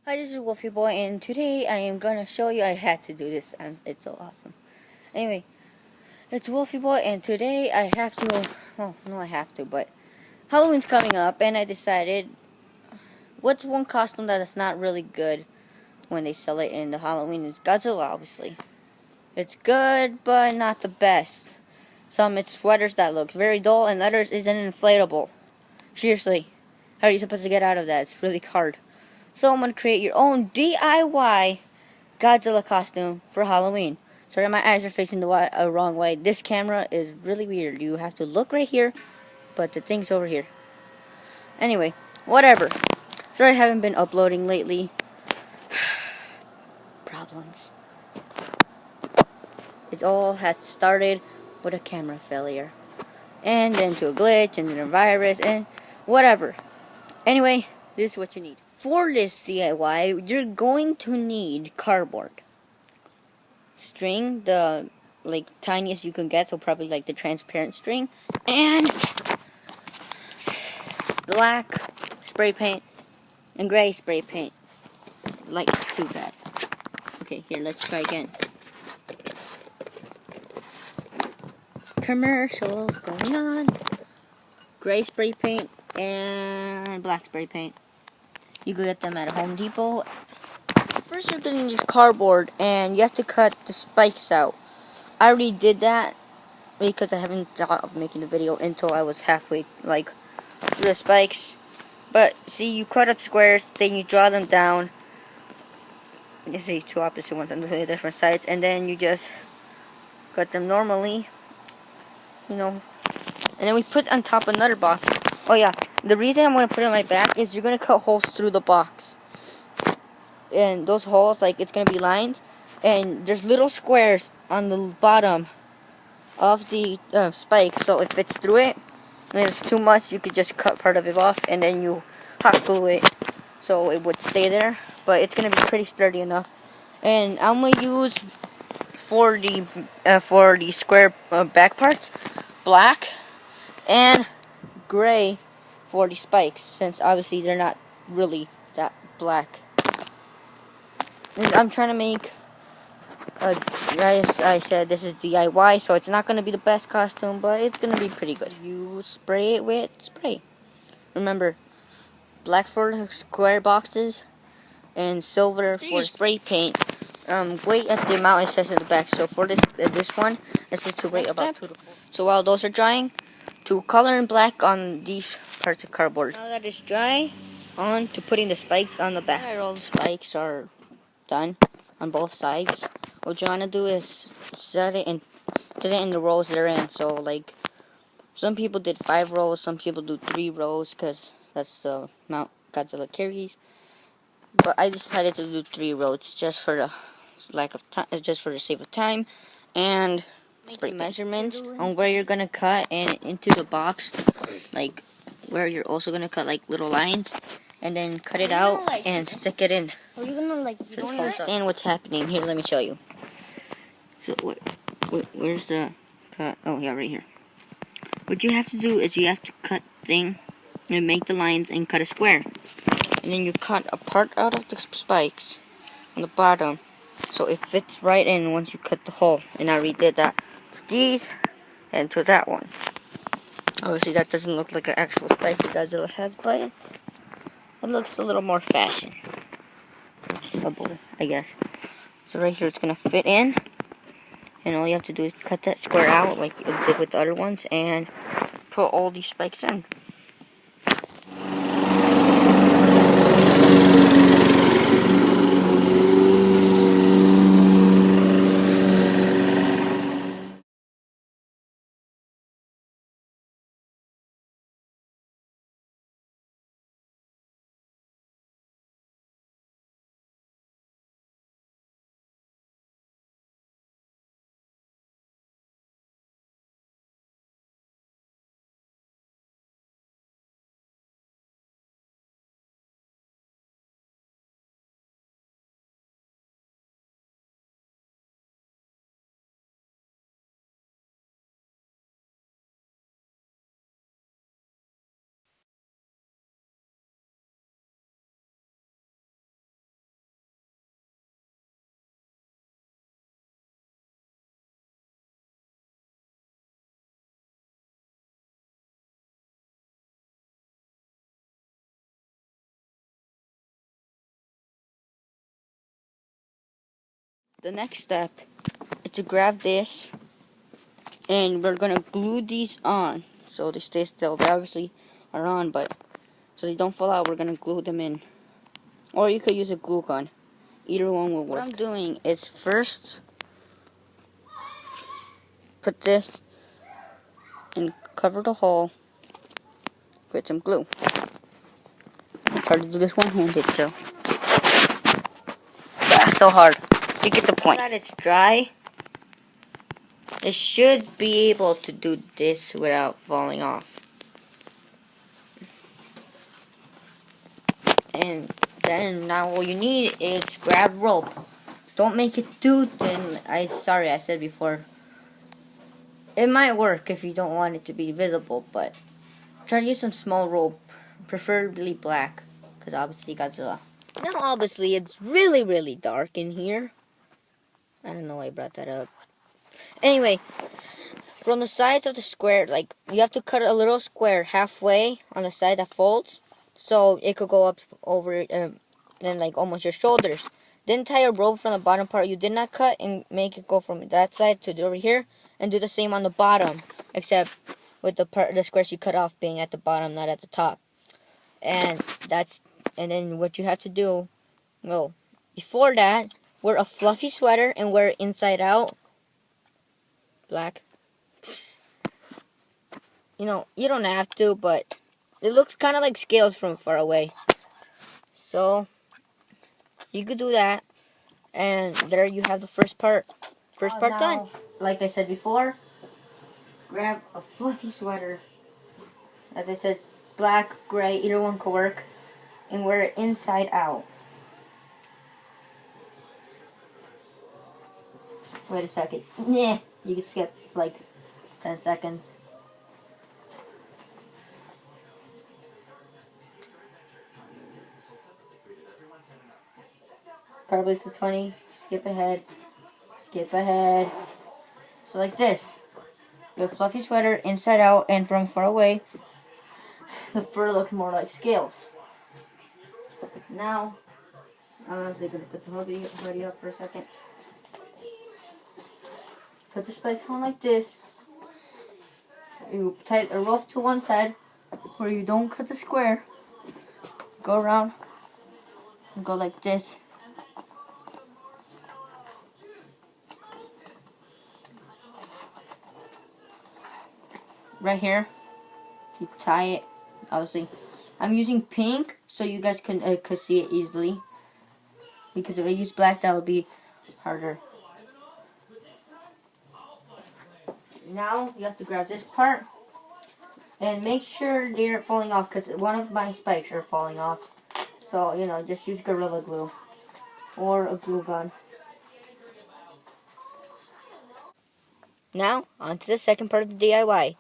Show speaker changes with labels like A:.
A: Hi, this is Wolfie Boy, and today I am gonna show you. I had to do this, and it's so awesome. Anyway, it's Wolfie Boy, and today I have to. Well, no, I have to, but Halloween's coming up, and I decided what's one costume that is not really good when they sell it in the Halloween is Godzilla. Obviously, it's good, but not the best. Some it's sweaters that look very dull, and others is an inflatable. Seriously, how are you supposed to get out of that? It's really hard. So I'm gonna create your own DIY Godzilla costume for Halloween. Sorry, my eyes are facing the wrong way. This camera is really weird. You have to look right here, but the thing's over here. Anyway, whatever. Sorry I haven't been uploading lately. Problems. It all had started with a camera failure. And then to a glitch, and then a virus, and whatever. Anyway, this is what you need. For this DIY, you're going to need cardboard. String, the tiniest you can get, so probably like the transparent string, and black spray paint and gray spray paint. Like too bad. Okay, here, let's try again. Commercials going on. Gray spray paint and black spray paint. You can get them at Home Depot. First you're gonna need cardboard, and you have to cut the spikes out. I already did that because I haven't thought of making the video until I was halfway through the spikes. But see, you cut up squares, then you draw them down. You see two opposite ones on the different sides, and then you just cut them normally, and then we put on top another box. Oh yeah, the reason I'm gonna put it on my back is you're gonna cut holes through the box, and those holes, it's gonna be lines, and there's little squares on the bottom of the spikes, so it fits through it. And if it's too much, you could just cut part of it off, and then you hot glue it so it would stay there. But it's gonna be pretty sturdy enough. And I'm gonna use for the square back parts, black and gray for the spikes, since obviously they're not really that black. And I'm trying to make as I said, this is DIY, so it's not going to be the best costume, but it's going to be pretty good. You spray it with spray. Remember, black for the square boxes and silver for spray paint. Wait at the amount it says in the back. So for this one, it says to wait about 2 to 4. So while those are drying, to color in black on these parts of cardboard. Now that it's dry, on to putting the spikes on the back. After all the spikes are done on both sides, what you want to do is set it in the rows they're in. So some people did 5 rows, some people do 3 rows because that's the amount Godzilla carries. But I decided to do 3 rows just for the lack of time, just for the sake of time, and spray measurements on where you're gonna cut and into the box, like where you're also gonna cut little lines, and then cut it out and stick it in. Are you gonna you don't understand what's happening here? Let me show you. So where's the cut? Oh yeah, right here. What you have to do is you have to cut thing and make the lines and cut a square. And then you cut a part out of the spikes on the bottom so it fits right in once you cut the hole. And I redid that to these and to that one. Obviously that doesn't look like an actual spike that Godzilla has, but it looks a little more fashionable, I guess. So right here it's going to fit in, and all you have to do is cut that square out like you did with the other ones and put all these spikes in. The next step is to grab this, and we're gonna glue these on so they stay still. They obviously are on, but so they don't fall out, we're gonna glue them in. Or you could use a glue gun. Either one will work. What I'm doing is first put this and cover the hole with some glue. Try to do this one-handed, so that's so hard. You get the point. Now that it's dry, it should be able to do this without falling off. And then now all you need is grab rope. Don't make it too thin. Sorry, I said before. It might work if you don't want it to be visible, but try to use some small rope, preferably black, because obviously Godzilla. Now obviously it's really, really dark in here. I don't know why I brought that up. Anyway, from the sides of the square, like, you have to cut a little square halfway on the side that folds, so it could go up over then like almost your shoulders. Then tie a rope from the bottom part you did not cut and make it go from that side to over here, and do the same on the bottom, except with the squares you cut off being at the bottom, not at the top. And then what you have to do, well, before that, wear a fluffy sweater and wear it inside out. Black. You know, you don't have to, but it looks kind of like scales from far away. So, you could do that. And there you have the first part. First part done. Like I said before, grab a fluffy sweater. As I said, black, gray, either one could work. And wear it inside out. Wait a second. Nah, you can skip like 10 seconds. Probably to 20. Skip ahead. Skip ahead. So like this. You have a fluffy sweater inside out, and from far away, the fur looks more like scales. Now, I'm actually going to put the hoodie up for a second. Put the spikes on like this. You tie a rope to one side where you don't cut the square. Go around and go like this. Right here, you tie it. Obviously, I'm using pink so you guys can could see it easily. Because if I use black, that would be harder. Now you have to grab this part and make sure they aren't falling off, because one of my spikes are falling off. So, you know, just use Gorilla Glue or a glue gun. Now, on to the second part of the DIY.